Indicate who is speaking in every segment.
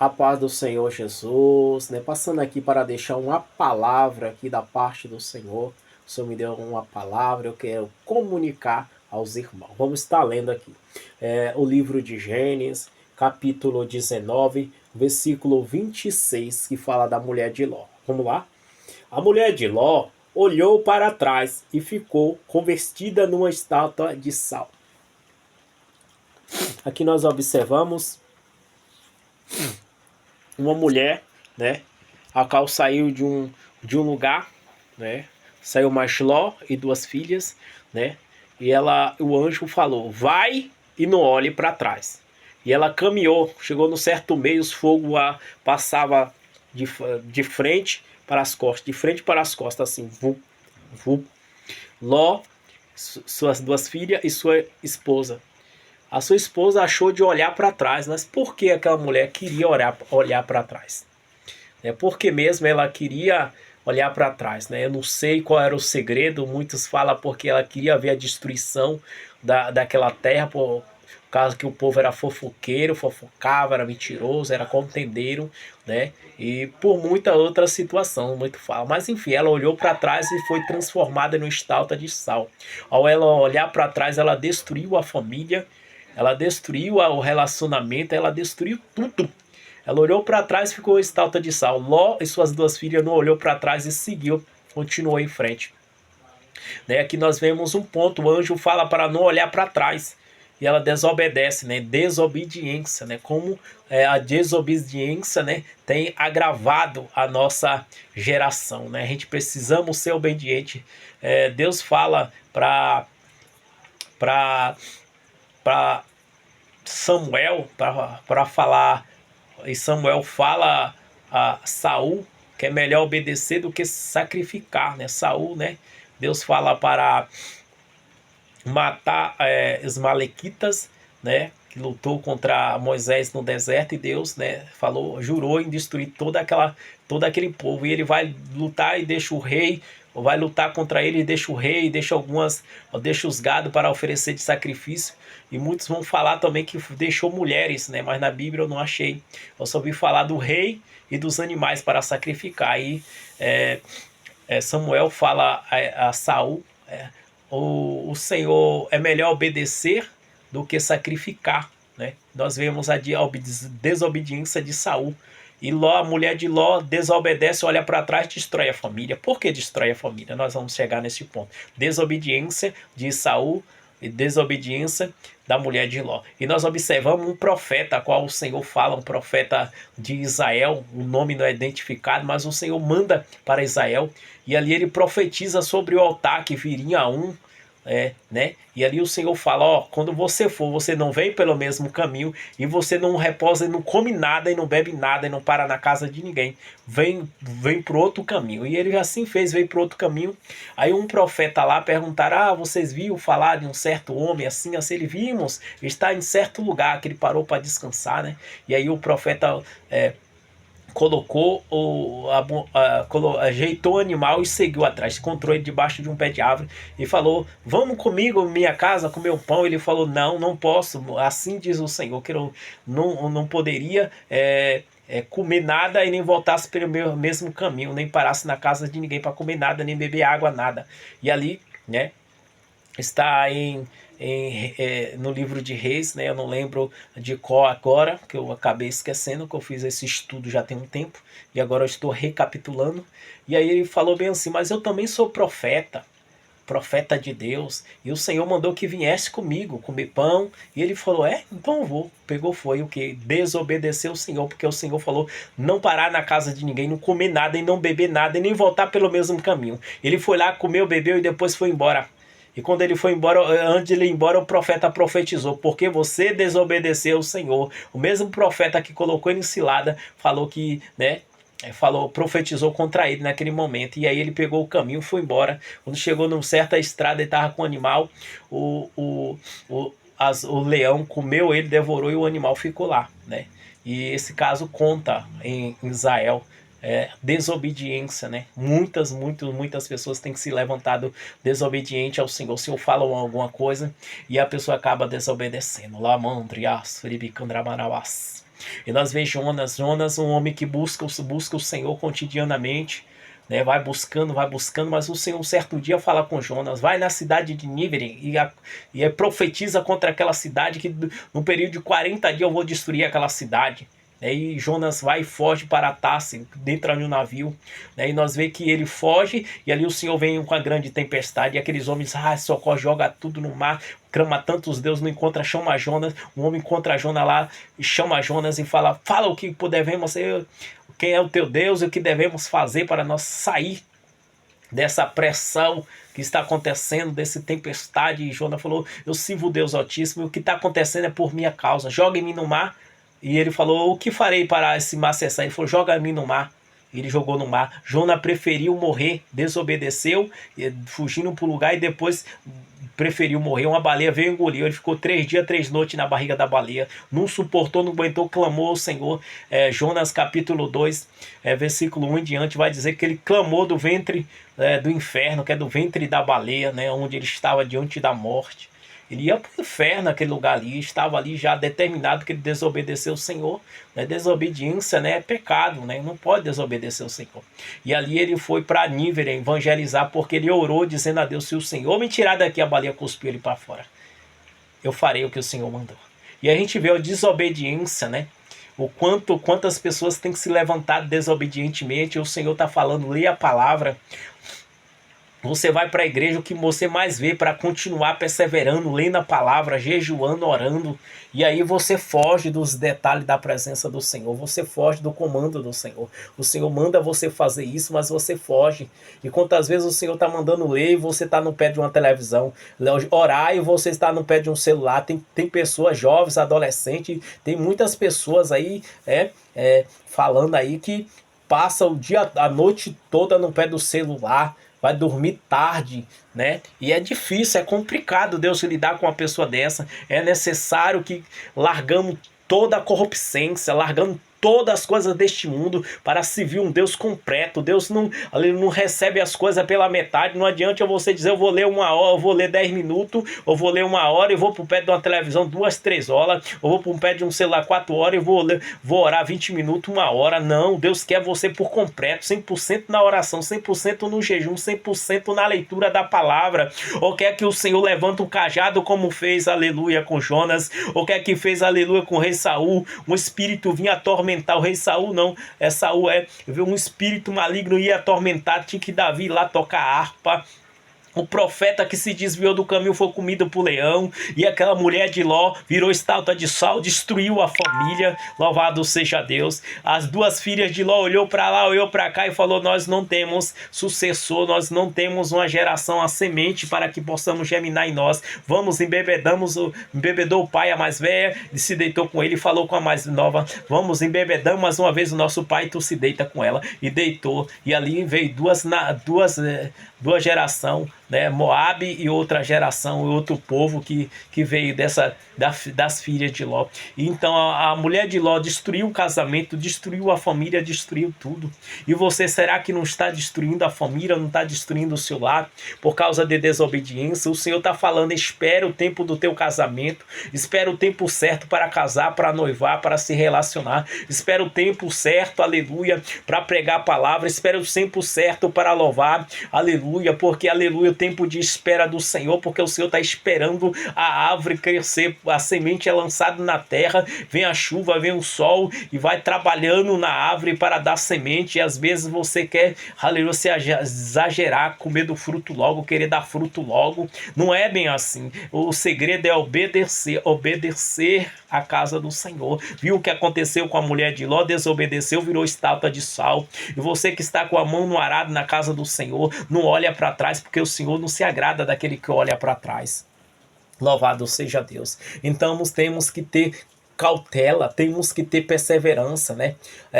Speaker 1: A paz do Senhor Jesus, né? Passando aqui para deixar uma palavra aqui da parte do Senhor. O Senhor me deu uma palavra, eu quero comunicar aos irmãos. Vamos estar lendo aqui o livro de Gênesis, capítulo 19, versículo 26, que fala da mulher de Ló. Vamos lá? A mulher de Ló olhou para trás e ficou convertida numa estátua de sal. Aqui nós observamos uma mulher, né? A qual saiu de um lugar, né? Saiu Ló e duas filhas, né? E o anjo falou: vai e não olhe para trás. E ela caminhou, chegou no certo meio, os fogos passava de frente para as costas, de frente para as costas, assim, vu, vu. Ló, suas duas filhas e sua esposa. A sua esposa achou de olhar para trás, mas por que aquela mulher queria olhar para trás? Porque mesmo ela queria olhar para trás, né? Eu não sei qual era o segredo, muitos falam porque ela queria ver a destruição daquela terra, por causa que o povo era fofoqueiro, fofocava, era mentiroso, era contendeiro, né? E por muita outra situação, muito fala. Mas enfim, ela olhou para trás e foi transformada numa estátua de sal. Ao ela olhar para trás, ela destruiu a família, ela destruiu o relacionamento, ela destruiu tudo. Ela olhou para trás e ficou estátua de sal. Ló e suas duas filhas não olhou para trás e seguiu, continuou em frente. Aqui nós vemos um ponto, o anjo fala para não olhar para trás. E ela desobedece, né? Desobediência, né? Como a desobediência, né, tem agravado a nossa geração, né? A gente precisamos ser obediente. Deus fala para Samuel, para falar, e Samuel fala a Saul que é melhor obedecer do que sacrificar, né? Saul, né? Deus fala para matar os malequitas, né? Que lutou contra Moisés no deserto, e Deus, né, falou, jurou em destruir todo aquele povo, e ele vai lutar e deixa o rei, ou vai lutar contra ele e deixa o rei, deixa os gados para oferecer de sacrifício. E muitos vão falar também que deixou mulheres, né? Mas na Bíblia eu não achei. Eu só ouvi falar do rei e dos animais para sacrificar. Aí Samuel fala a Saul, o Senhor é melhor obedecer do que sacrificar, né? Nós vemos a desobediência de Saul. E Ló, a mulher de Ló, desobedece, olha para trás e destrói a família. Por que destrói a família? Nós vamos chegar nesse ponto. Desobediência de Saul e desobediência da mulher de Ló. E nós observamos um profeta, a qual o Senhor fala, um profeta de Israel, o nome não é identificado, mas o Senhor manda para Israel, e ali ele profetiza sobre o altar que viria né? E ali o Senhor fala, ó, quando você for, você não vem pelo mesmo caminho, e você não reposa, e não come nada, e não bebe nada, e não para na casa de ninguém. Vem pro outro caminho. E ele assim fez, veio pro outro caminho. Aí um profeta lá perguntaram, vocês viram falar de um certo homem assim, assim? Ele, vimos, está em certo lugar, que ele parou para descansar, né? E aí o profeta colocou ajeitou o animal e seguiu atrás, encontrou ele debaixo de um pé de árvore e falou, vamos comigo em minha casa comer um pão. Ele falou, não posso, assim diz o Senhor, que eu não poderia comer nada e nem voltasse pelo mesmo caminho, nem parasse na casa de ninguém para comer nada, nem beber água, nada. E ali, né, está no livro de Reis, né? Eu não lembro de qual agora, que eu acabei esquecendo, que eu fiz esse estudo já tem um tempo, e agora eu estou recapitulando. E aí ele falou bem assim, mas eu também sou profeta de Deus, e o Senhor mandou que viesse comigo comer pão, e ele falou, então eu vou. Pegou, foi o que? Desobedeceu o Senhor, porque o Senhor falou não parar na casa de ninguém, não comer nada e não beber nada e nem voltar pelo mesmo caminho. Ele foi lá, comeu, bebeu e depois foi embora. E quando ele foi embora, antes de ele ir embora, o profeta profetizou, porque você desobedeceu o Senhor. O mesmo profeta que colocou ele em cilada falou que, né, profetizou contra ele naquele momento. E aí ele pegou o caminho, foi embora. Quando chegou numa certa estrada, ele estava com o animal, o leão comeu ele, devorou, e o animal ficou lá, né? E esse caso conta em Israel. Desobediência, né? Muitas pessoas têm que se levantado desobediente ao Senhor. O Senhor fala alguma coisa e a pessoa acaba desobedecendo. Lamandrias, feribicandramanabas. E nós vemos Jonas, um homem que busca o Senhor cotidianamente, né? Vai buscando, mas o Senhor um certo dia fala com Jonas, vai na cidade de Nínive e profetiza contra aquela cidade que no período de 40 dias eu vou destruir aquela cidade. E Jonas vai e foge para Tarsis, dentro de um navio. E nós vemos que ele foge, e ali o Senhor vem com a grande tempestade, e aqueles homens, socorro, joga tudo no mar, clama tantos Deus, não encontra, chama Jonas. Um homem encontra Jonas lá, e chama Jonas e fala o que devemos ser, quem é o teu Deus e o que devemos fazer para nós sair dessa pressão que está acontecendo, dessa tempestade. E Jonas falou, eu sirvo o Deus Altíssimo, e o que está acontecendo é por minha causa, jogue-me no mar. E ele falou, o que farei para esse mar cessar? Ele falou, joga-me no mar. Ele jogou no mar. Jonas preferiu morrer, desobedeceu, fugindo para o lugar, e depois preferiu morrer. Uma baleia veio e engoliu. Ele ficou 3 dias, 3 noites na barriga da baleia. Não suportou, não aguentou, clamou ao Senhor. Jonas capítulo 2, versículo 1 em diante, vai dizer que ele clamou do ventre do inferno, que é do ventre da baleia, né, onde ele estava diante da morte. Ele ia para o inferno, aquele lugar ali, estava ali já determinado que ele desobedeceu o Senhor. Né? Desobediência, né, é pecado, né? Não pode desobedecer o Senhor. E ali ele foi para Nínive evangelizar, porque ele orou dizendo a Deus, se o Senhor me tirar daqui, a baleia cuspiu ele para fora. Eu farei o que o Senhor mandou. E a gente vê a desobediência, né? Quantas pessoas têm que se levantar desobedientemente. O Senhor está falando, leia a palavra. Você vai para a igreja, o que você mais vê para continuar perseverando, lendo a palavra, jejuando, orando. E aí você foge dos detalhes da presença do Senhor. Você foge do comando do Senhor. O Senhor manda você fazer isso, mas você foge. E quantas vezes o Senhor está mandando ler e você está no pé de uma televisão. Orar e você está no pé de um celular. Tem pessoas jovens, adolescentes. Tem muitas pessoas aí falando aí que passa o dia, a noite toda no pé do celular. Vai dormir tarde, né? E é difícil, é complicado Deus lidar com uma pessoa dessa. É necessário que largamos toda a corrupção, largando todas as coisas deste mundo para servir um Deus completo. Deus não recebe as coisas pela metade. Não adianta você dizer, eu vou ler 1 hora, eu vou ler 10 minutos, eu vou ler 1 hora, eu vou para o pé de uma televisão 2, 3 horas, eu vou para o pé de um celular 4 horas e vou orar 20 minutos, 1 hora. Não, Deus quer você por completo, 100% na oração, 100% no jejum, 100% na leitura da palavra. Ou quer que o Senhor levante um cajado como fez, aleluia, com Jonas, ou quer que fez, aleluia, com o rei Saul, um espírito vinha atormentar o rei Saul, não. Saul um espírito maligno ia atormentar, tinha que Davi ir lá tocar harpa. O profeta que se desviou do caminho foi comido por leão. E aquela mulher de Ló virou estátua de sal, destruiu a família. Louvado seja Deus. As 2 filhas de Ló olhou para lá, olhou para cá e falou, nós não temos sucessor, nós não temos uma geração, a semente para que possamos germinar em nós. Vamos, embebedou o pai, a mais velha, e se deitou com ele e falou com a mais nova, vamos, embebedamos mais uma vez o nosso pai, tu se deita com ela. E deitou. E ali veio duas gerações, né? Moabe e outra geração, outro povo que veio das filhas de Ló. E então a mulher de Ló destruiu o casamento, destruiu a família, destruiu tudo. E você, será que não está destruindo a família, não está destruindo o seu lar por causa de desobediência? O Senhor está falando, espera o tempo do teu casamento, espera o tempo certo para casar, para noivar, para se relacionar, espera o tempo certo, aleluia, para pregar a palavra, espera o tempo certo para louvar, aleluia, porque aleluia, o tempo de espera do Senhor, porque o Senhor está esperando a árvore crescer, a semente é lançada na terra, vem a chuva, vem o sol e vai trabalhando na árvore para dar semente. E às vezes você quer, aleluia, se exagerar, comer do fruto logo, querer dar fruto logo. Não é bem assim. O segredo é obedecer à casa do Senhor. Viu o que aconteceu com a mulher de Ló? Desobedeceu, virou estátua de sal. E você que está com a mão no arado na casa do Senhor, não olha para trás, porque o Senhor não se agrada daquele que olha para trás. Louvado seja Deus. Então nós temos que ter cautela, temos que ter perseverança, né?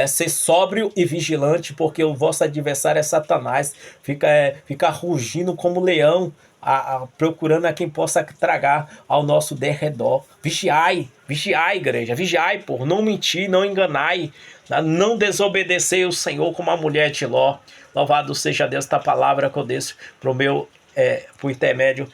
Speaker 1: Ser sóbrio e vigilante, porque o vosso adversário é Satanás, fica rugindo como leão, procurando a quem possa tragar ao nosso derredor. Vigiai, igreja, vigiai, por não mentir, não enganai, não desobedecer o Senhor como a mulher de Ló. Louvado seja Deus, esta palavra que eu deixo pro intermédio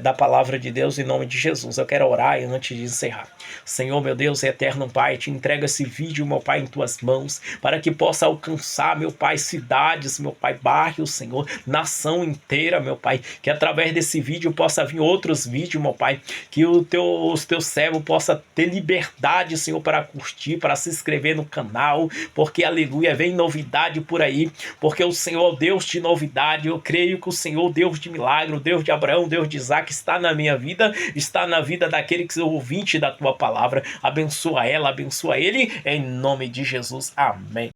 Speaker 1: da palavra de Deus em nome de Jesus. Eu quero orar antes de encerrar. Senhor, meu Deus, eterno Pai, te entrego esse vídeo, meu Pai, em tuas mãos, para que possa alcançar, meu Pai, cidades, meu Pai, bairros, Senhor, nação inteira, meu Pai, que através desse vídeo possa vir outros vídeos, meu Pai, que os teus servos possam ter liberdade, Senhor, para curtir, para se inscrever no canal, porque, aleluia, vem novidade por aí, porque o Senhor é o Deus de novidade. Eu creio que o Senhor, o Deus de milagre, o Deus de Abraão, o Deus de Isaac, está na minha vida, está na vida daquele que é ouvinte da tua palavra. Abençoa ela, abençoa ele, em nome de Jesus. Amém.